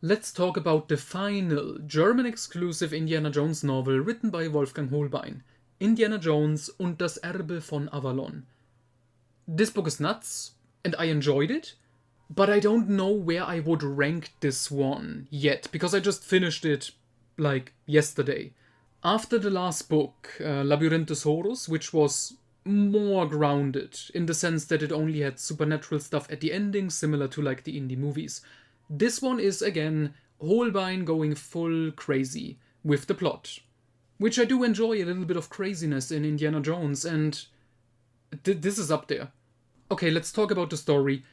Let's talk about the final German-exclusive Indiana Jones novel written by Wolfgang Holbein, Indiana Jones und das Erbe von Avalon. This book is nuts, and I enjoyed it, but I don't know where I would rank this one yet, because I just finished it, like, yesterday. After the last book, Labyrinthus Horus, which was more grounded, in the sense that it only had supernatural stuff at the ending, similar to, like, the indie movies. This one is, again, Holbein going full crazy with the plot. Which I do enjoy a little bit of craziness in Indiana Jones, and this is up there. Okay, let's talk about the story.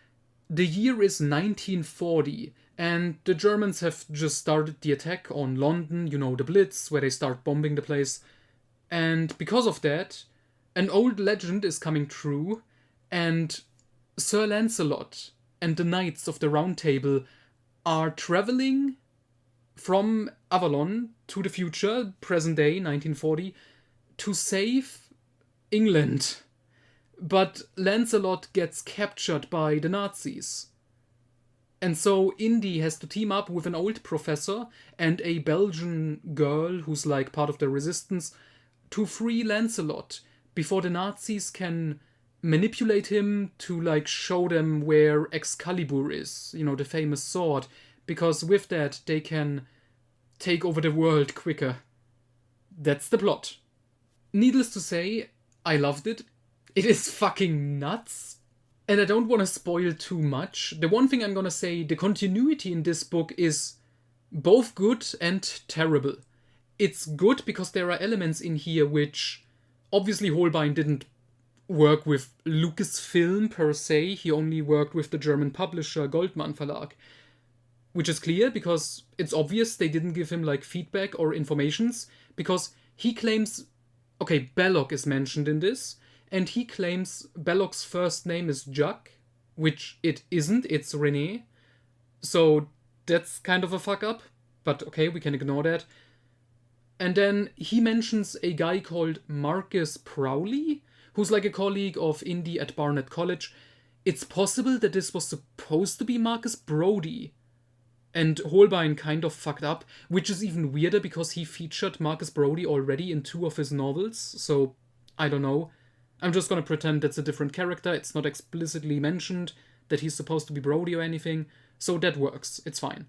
The year is 1940, and the Germans have just started the attack on London, you know, the Blitz, where they start bombing the place. And because of that, an old legend is coming true, and Sir Lancelot and the Knights of the Round Table are traveling from Avalon to the future, present day, 1940, to save England. But Lancelot gets captured by the Nazis. And so Indy has to team up with an old professor and a Belgian girl who's like part of the resistance to free Lancelot before the Nazis can manipulate him to like show them where Excalibur is, you know, the famous sword, because with that they can take over the world quicker. That's the plot. Needless to say, I loved it. It is fucking nuts. And I don't want to spoil too much. The one thing I'm gonna say, the continuity in this book is both good and terrible. It's good because there are elements in here which obviously Holbein didn't work with Lucasfilm per se. He only worked with the German publisher Goldmann Verlag. Which is clear because it's obvious they didn't give him like feedback or informations, because he claims, okay, Belloc is mentioned in this, and he claims Belloc's first name is Jacques, which it isn't, it's René. So that's kind of a fuck up, but okay, we can ignore that. And then he mentions a guy called Marcus Prowley, who's like a colleague of Indy at Barnet College. It's possible that this was supposed to be Marcus Brody, and Holbein kind of fucked up, which is even weirder because he featured Marcus Brody already in 2 of his novels, so I don't know. I'm just gonna pretend that's a different character. It's not explicitly mentioned that he's supposed to be Brody or anything, so that works. It's fine.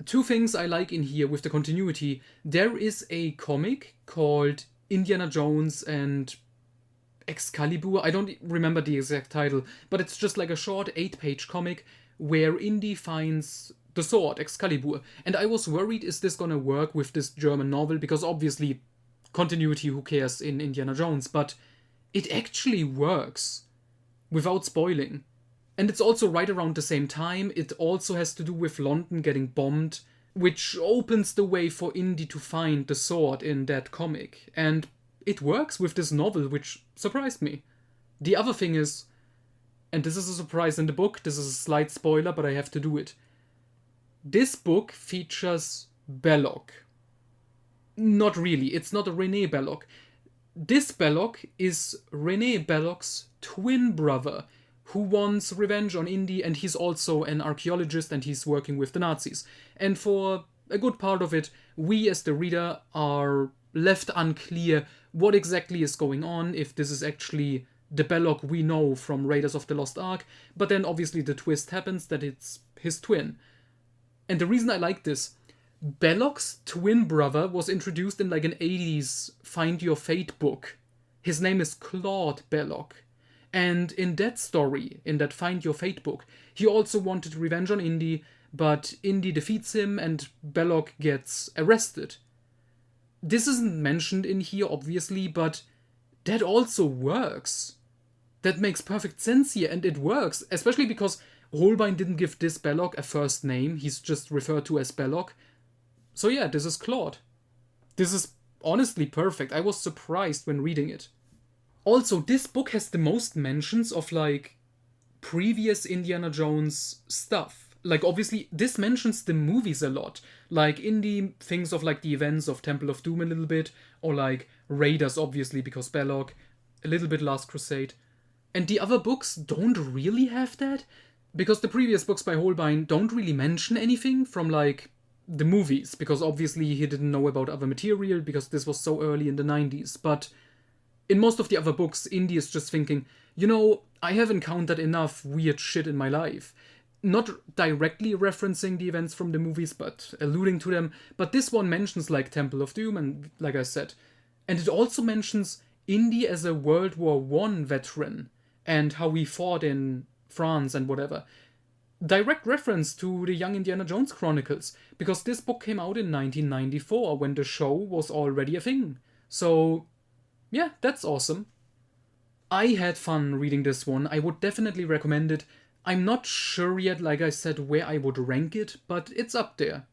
2 things I like in here with the continuity. There is a comic called Indiana Jones and Excalibur. I don't remember the exact title, but it's just like a short 8-page comic where Indy finds the sword, Excalibur. And I was worried, is this gonna work with this German novel? Because obviously, continuity, who cares in Indiana Jones? But it actually works, without spoiling. And it's also right around the same time. It also has to do with London getting bombed, which opens the way for Indy to find the sword in that comic. And it works with this novel, which surprised me. The other thing is, and this is a surprise in the book, this is a slight spoiler, but I have to do it. This book features Belloc. Not really, it's not a René Belloc. This Belloc is René Belloc's twin brother, who wants revenge on Indy, and he's also an archaeologist and he's working with the Nazis. And for a good part of it, we as the reader are left unclear what exactly is going on, if this is actually the Belloc we know from Raiders of the Lost Ark, but then obviously the twist happens that it's his twin. And the reason I like this, Belloc's twin brother was introduced in like an 80s Find Your Fate book. His name is Claude Belloc. And in that story, in that Find Your Fate book, he also wanted revenge on Indy, but Indy defeats him and Belloc gets arrested. This isn't mentioned in here, obviously, but that also works. That makes perfect sense here, and it works, especially because Holbein didn't give this Belloc a first name, he's just referred to as Belloc. So yeah, this is Claude. This is honestly perfect. I was surprised when reading it. Also, this book has the most mentions of, like, previous Indiana Jones stuff. Like, obviously, this mentions the movies a lot. Like, Indy thinks of, like, the events of Temple of Doom a little bit, or, like, Raiders, obviously, because Belloc, a little bit Last Crusade. And the other books don't really have that. because the previous books by Holbein don't really mention anything from like the movies, because obviously he didn't know about other material because this was so early in the 90s. But in most of the other books, Indy is just thinking, I have encountered enough weird shit in my life. Not directly referencing the events from the movies, but alluding to them. But this one mentions like Temple of Doom, and like I said. And it also mentions Indy as a World War I veteran and how he fought in France and whatever. Direct reference to the Young Indiana Jones Chronicles, because this book came out in 1994 when the show was already a thing. So, yeah, that's awesome. I had fun reading this one. I would definitely recommend it. I'm not sure yet, like I said, where I would rank it, but it's up there.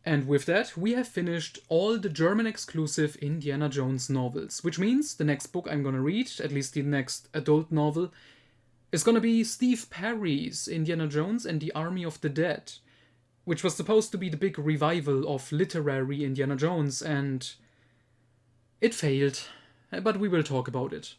And with that, we have finished all the German exclusive Indiana Jones novels, which means the next book I'm gonna read, at least the next adult novel, is gonna be Steve Perry's Indiana Jones and the Army of the Dead, which was supposed to be the big revival of literary Indiana Jones, and it failed. But we will talk about it.